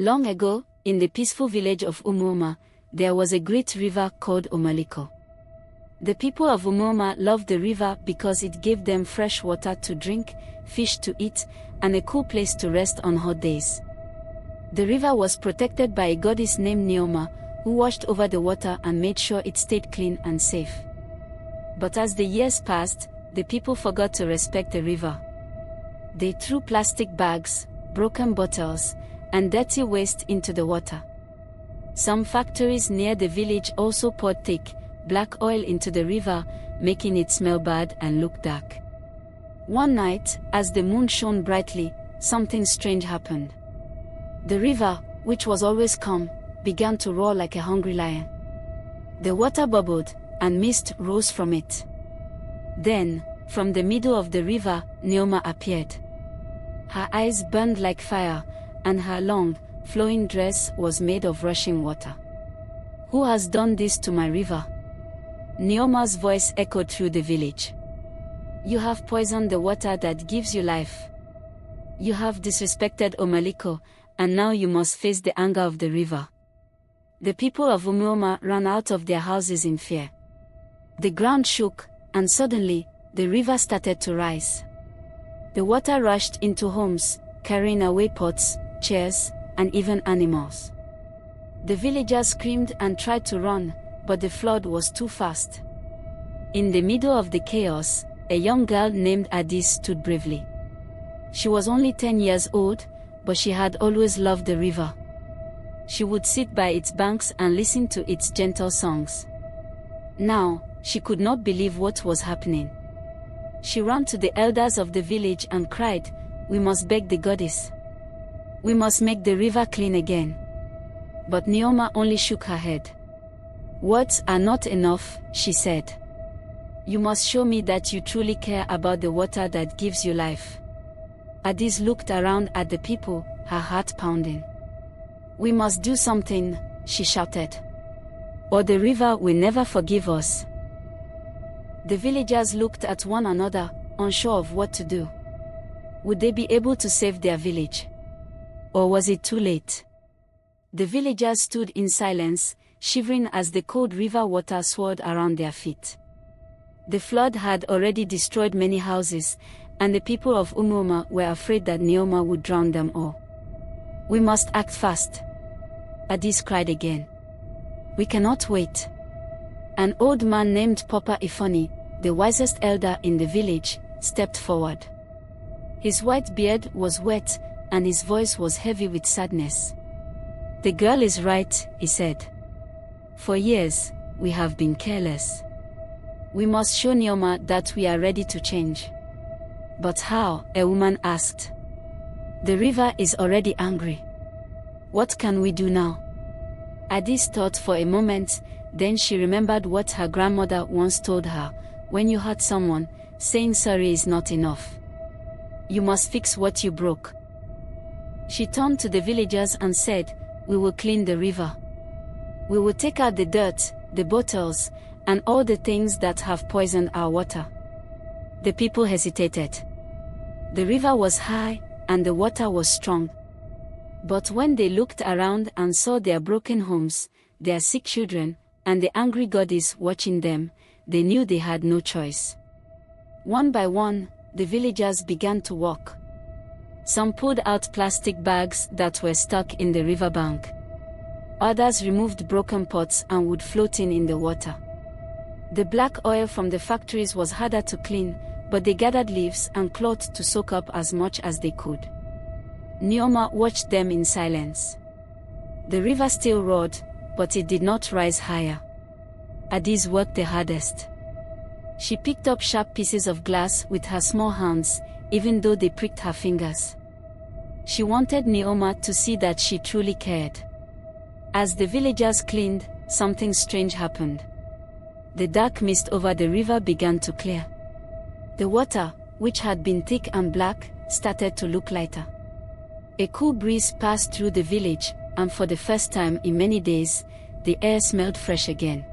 Long ago, in the peaceful village of Umuoma, there was a great river called Omaliko. The people of Umuoma loved the river because it gave them fresh water to drink, fish to eat, and a cool place to rest on hot days. The river was protected by a goddess named Nneoma, who watched over the water and made sure it stayed clean and safe. But as the years passed, the people forgot to respect the river. They threw plastic bags, broken bottles, and dirty waste into the water. Some factories near the village also poured thick, black oil into the river, making it smell bad and look dark. One night, as the moon shone brightly, something strange happened. The river, which was always calm, began to roar like a hungry lion. The water bubbled, and mist rose from it. Then, from the middle of the river, Nneoma appeared. Her eyes burned like fire, and her long, flowing dress was made of rushing water. "Who has done this to my river?" Nneoma's voice echoed through the village. "You have poisoned the water that gives you life. You have disrespected Omaliko, and now you must face the anger of the river." The people of Umuoma ran out of their houses in fear. The ground shook, and suddenly, the river started to rise. The water rushed into homes, carrying away pots, chairs, and even animals. The villagers screamed and tried to run, but the flood was too fast. In the middle of the chaos, a young girl named Adaeze stood bravely. She was only 10 years old, but she had always loved the river. She would sit by its banks and listen to its gentle songs. Now, she could not believe what was happening. She ran to the elders of the village and cried, "We must beg the goddess. We must make the river clean again." But Nneoma only shook her head. "Words are not enough," she said. "You must show me that you truly care about the water that gives you life." Adaeze looked around at the people, her heart pounding. "We must do something," she shouted, "or the river will never forgive us." The villagers looked at one another, unsure of what to do. Would they be able to save their village? Or was it too late? The villagers stood in silence, shivering as the cold river water swirled around their feet. The flood had already destroyed many houses, and the people of Umuoma were afraid that Nneoma would drown them all. "We must act fast," Adaeze cried again. "We cannot wait." An old man named Papa Ifani, the wisest elder in the village, stepped forward. His white beard was wet, and his voice was heavy with sadness. "The girl is right," he said. "For years, we have been careless. We must show Nneoma that we are ready to change." "But how?" a woman asked. "The river is already angry. What can we do now?" Adaeze thought for a moment, then she remembered what her grandmother once told her: "When you hurt someone, saying sorry is not enough. You must fix what you broke." She turned to the villagers and said, "We will clean the river. We will take out the dirt, the bottles, and all the things that have poisoned our water." The people hesitated. The river was high, and the water was strong. But when they looked around and saw their broken homes, their sick children, and the angry goddess watching them, they knew they had no choice. One by one, the villagers began to walk. Some pulled out plastic bags that were stuck in the riverbank. Others removed broken pots and wood floating in the water. The black oil from the factories was harder to clean, but they gathered leaves and cloth to soak up as much as they could. Nneoma watched them in silence. The river still roared, but it did not rise higher. Adaeze worked the hardest. She picked up sharp pieces of glass with her small hands, even though they pricked her fingers. She wanted Nneoma to see that she truly cared. As the villagers cleaned, something strange happened. The dark mist over the river began to clear. The water, which had been thick and black, started to look lighter. A cool breeze passed through the village, and for the first time in many days, the air smelled fresh again.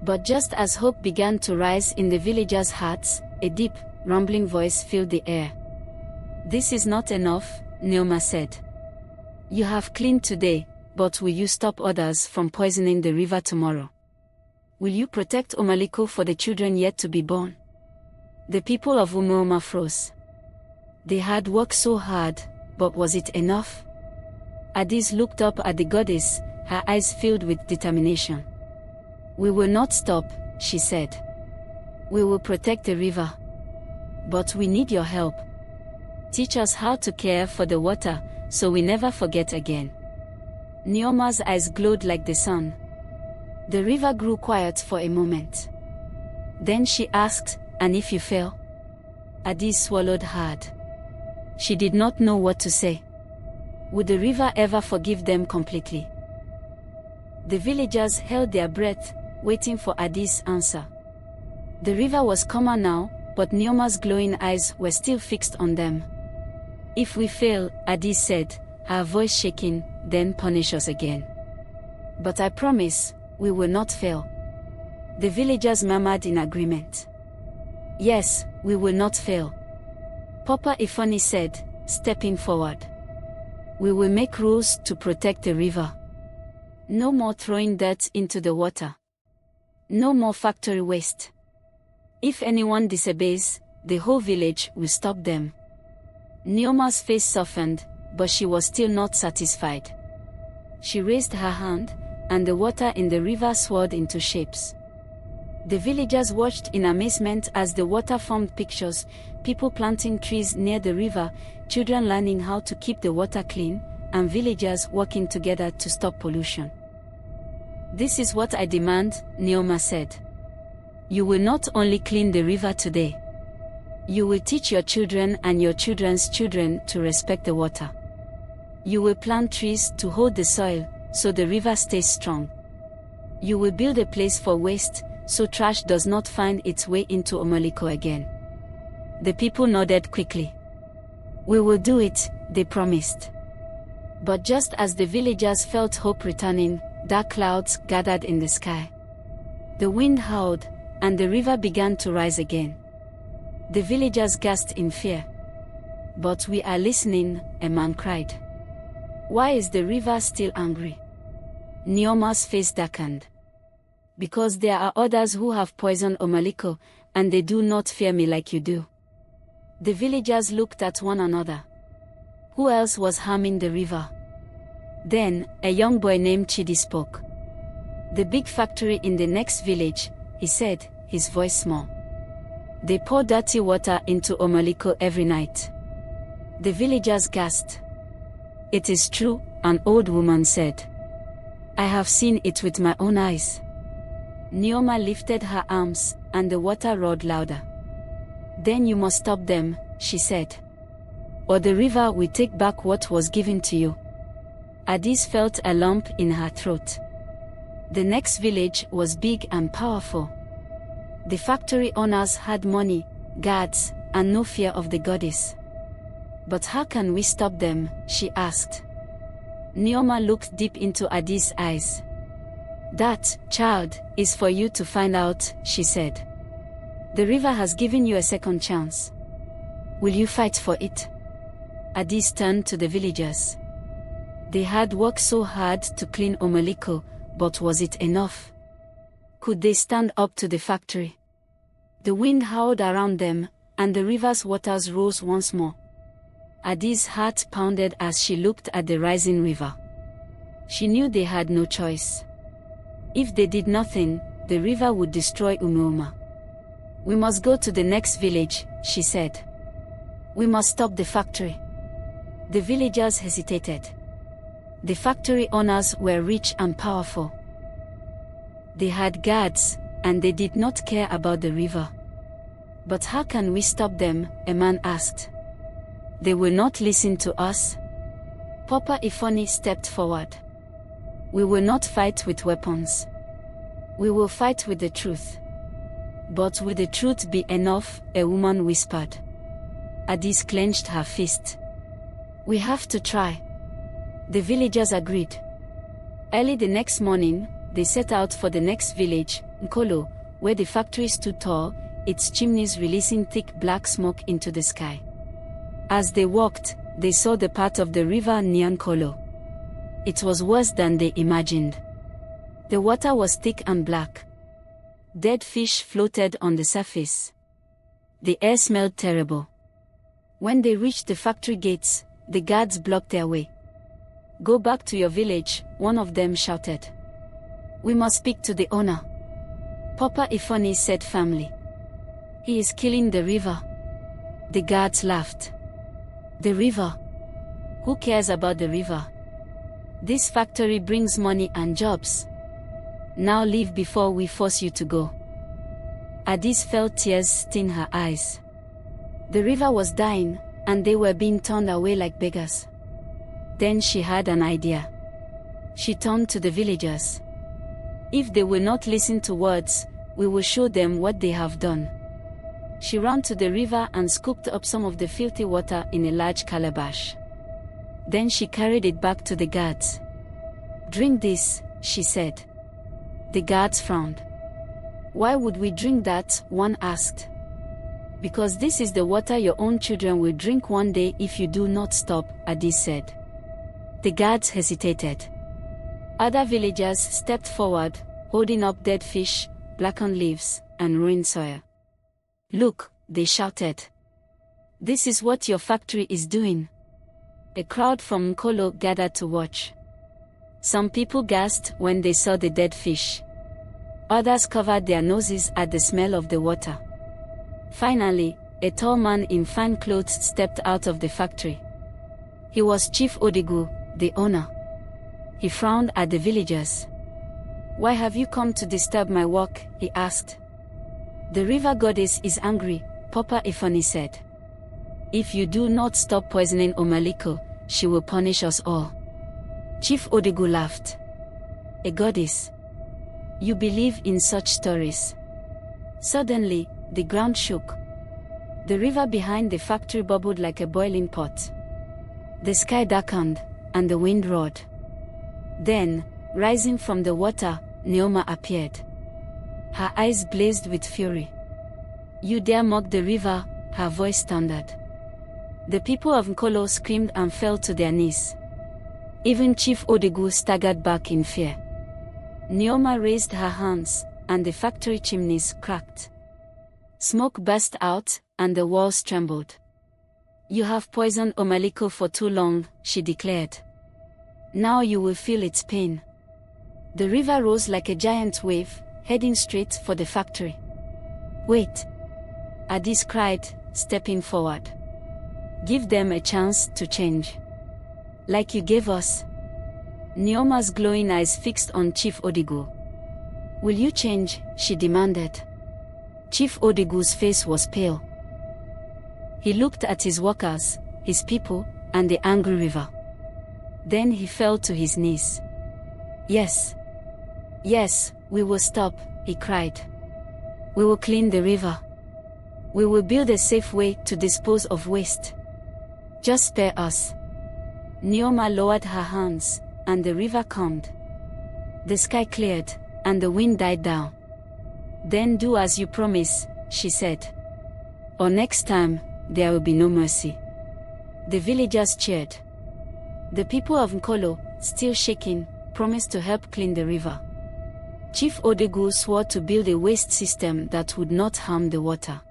But just as hope began to rise in the villagers' hearts, a deep, rumbling voice filled the air. "This is not enough," Nneoma said. You have cleaned today, but will you stop others from poisoning the river tomorrow? Will you protect Omaliko for the children yet to be born? The people of Umuoma froze. They had worked so hard, but was it enough? Adaeze looked up at the goddess, her eyes filled with determination. We will not stop, she said. We will protect the river. But we need your help. Teach us how to care for the water, so we never forget again. Nneoma's eyes glowed like the sun. The river grew quiet for a moment. Then she asked, and if you fail? Adaeze swallowed hard. She did not know what to say. Would the river ever forgive them completely? The villagers held their breath, waiting for Adaeze's answer. The river was calmer now, but Nneoma's glowing eyes were still fixed on them. If we fail, Adaeze said, her voice shaking, then punish us again. But I promise, we will not fail. The villagers murmured in agreement. Yes, we will not fail. Papa Ifeanyi said, stepping forward. We will make rules to protect the river. No more throwing dirt into the water. No more factory waste. If anyone disobeys, the whole village will stop them. Nneoma's face softened, but she was still not satisfied. She raised her hand, and the water in the river swirled into shapes. The villagers watched in amazement as the water formed pictures, people planting trees near the river, children learning how to keep the water clean, and villagers working together to stop pollution. This is what I demand, Nneoma said. You will not only clean the river today. You will teach your children and your children's children to respect the water. You will plant trees to hold the soil, so the river stays strong. You will build a place for waste, so trash does not find its way into Omaliko again. The people nodded quickly. We will do it, they promised. But just as the villagers felt hope returning, dark clouds gathered in the sky. The wind howled, and the river began to rise again. The villagers gasped in fear. But we are listening, a man cried. Why is the river still angry? Nneoma's face darkened. Because there are others who have poisoned Omaliko, and they do not fear me like you do. The villagers looked at one another. Who else was harming the river? Then, a young boy named Chidi spoke. The big factory in the next village, he said, his voice small. They pour dirty water into Omaliko every night. The villagers gasped. It is true, an old woman said. I have seen it with my own eyes. Nneoma lifted her arms, and the water roared louder. Then you must stop them, she said. Or the river will take back what was given to you. Adaeze felt a lump in her throat. The next village was big and powerful. The factory owners had money, guards, and no fear of the goddess. But how can we stop them? She asked. Nneoma looked deep into Adaeze's eyes. That, child, is for you to find out, she said. The river has given you a second chance. Will you fight for it? Adaeze turned to the villagers. They had worked so hard to clean Omaliko, but was it enough? Could they stand up to the factory? The wind howled around them, and the river's waters rose once more. Adaeze's heart pounded as she looked at the rising river. She knew they had no choice. If they did nothing, the river would destroy Umuoma. We must go to the next village, she said. We must stop the factory. The villagers hesitated. The factory owners were rich and powerful. They had guards, and they did not care about the river. But how can we stop them? A man asked. They will not listen to us. Papa Ifeanyi stepped forward. We will not fight with weapons. We will fight with the truth. But will the truth be enough? A woman whispered. Adaeze clenched her fist. We have to try. The villagers agreed. Early the next morning, they set out for the next village, Nkolo, where the factory stood tall, its chimneys releasing thick black smoke into the sky. As they walked, they saw the path of the river near Nkolo. It was worse than they imagined. The water was thick and black. Dead fish floated on the surface. The air smelled terrible. When they reached the factory gates, the guards blocked their way. "Go back to your village," one of them shouted. "We must speak to the owner," Papa Ifeanyi said firmly. "He is killing the river." The guards laughed. "The river? Who cares about the river? This factory brings money and jobs. Now leave before we force you to go." Adaeze felt tears stain her eyes. The river was dying, and they were being turned away like beggars. Then she had an idea. She turned to the villagers. "If they will not listen to words, we will show them what they have done." She ran to the river and scooped up some of the filthy water in a large calabash. Then she carried it back to the guards. "Drink this," she said. The guards frowned. "Why would we drink that?" one asked. "Because this is the water your own children will drink one day if you do not stop," Adaeze said. The guards hesitated. Other villagers stepped forward, holding up dead fish, blackened leaves, and ruined soil. "Look," they shouted. "This is what your factory is doing." A crowd from Nkolo gathered to watch. Some people gasped when they saw the dead fish. Others covered their noses at the smell of the water. Finally, a tall man in fine clothes stepped out of the factory. He was Chief Odegu, the owner. He frowned at the villagers. "Why have you come to disturb my work?" he asked. "The river goddess is angry," Papa Ifeanyi said. "If you do not stop poisoning Omaliko, she will punish us all." Chief Odegu laughed. "A goddess? You believe in such stories?" Suddenly, the ground shook. The river behind the factory bubbled like a boiling pot. The sky darkened, and the wind roared. Then, rising from the water, Nneoma appeared. Her eyes blazed with fury. "You dare mock the river," her voice thundered. The people of Nkolo screamed and fell to their knees. Even Chief Odegu staggered back in fear. Nneoma raised her hands, and the factory chimneys cracked. Smoke burst out, and the walls trembled. "You have poisoned Omaliko for too long," she declared. "Now you will feel its pain." The river rose like a giant wave, heading straight for the factory. "Wait!" Adaeze cried, stepping forward. "Give them a chance to change. Like you gave us." Nneoma's glowing eyes fixed on Chief Odegu. "Will you change?" she demanded. Chief Odegu's face was pale. He looked at his workers, his people, and the angry river. Then he fell to his knees. "Yes. Yes, we will stop," he cried. "We will clean the river. We will build a safe way to dispose of waste. Just spare us." Nneoma lowered her hands, and the river calmed. The sky cleared, and the wind died down. "Then do as you promise," she said. "Or next time, there will be no mercy." The villagers cheered. The people of Nkolo, still shaking, promised to help clean the river. Chief Odegu swore to build a waste system that would not harm the water.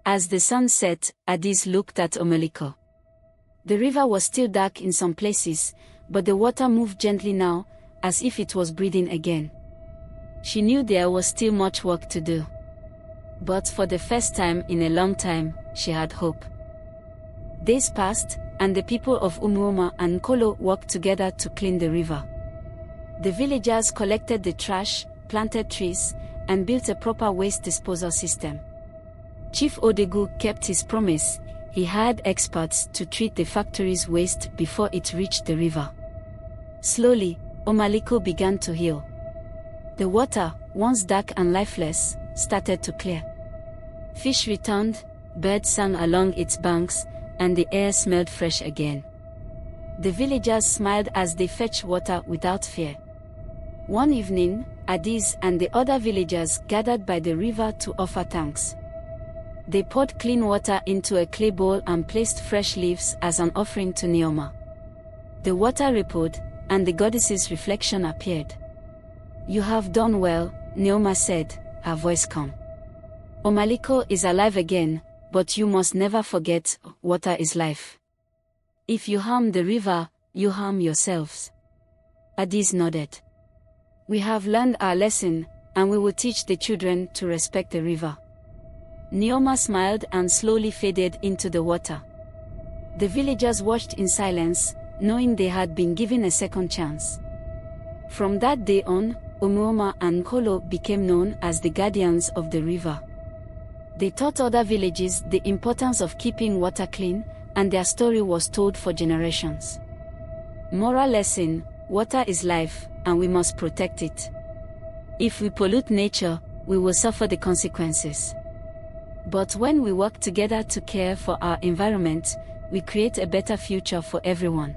As the sun set, Adaeze looked at Omaliko. The river was still dark in some places, but the water moved gently now, as if it was breathing again. She knew there was still much work to do. But for the first time in a long time, she had hope. Days passed, and the people of Umuoma and Nkolo worked together to clean the river. The villagers collected the trash, planted trees, and built a proper waste disposal system. Chief Odegu kept his promise. He hired experts to treat the factory's waste before it reached the river. Slowly, Omaliko began to heal. The water, once dark and lifeless, started to clear. Fish returned, birds sang along its banks, and the air smelled fresh again. The villagers smiled as they fetched water without fear. One evening, Adaeze and the other villagers gathered by the river to offer thanks. They poured clean water into a clay bowl and placed fresh leaves as an offering to Nneoma. The water rippled, and the goddess's reflection appeared. "You have done well," Nneoma said, her voice calm. "Omaliko is alive again, but you must never forget, water is life. If you harm the river, you harm yourselves." Adaeze nodded. "We have learned our lesson, and we will teach the children to respect the river." Nneoma smiled and slowly faded into the water. The villagers watched in silence, knowing they had been given a second chance. From that day on, Umuoma and Nkolo became known as the guardians of the river. They taught other villages the importance of keeping water clean, and their story was told for generations. Moral lesson: water is life, and we must protect it. If we pollute nature, we will suffer the consequences. But when we work together to care for our environment, we create a better future for everyone.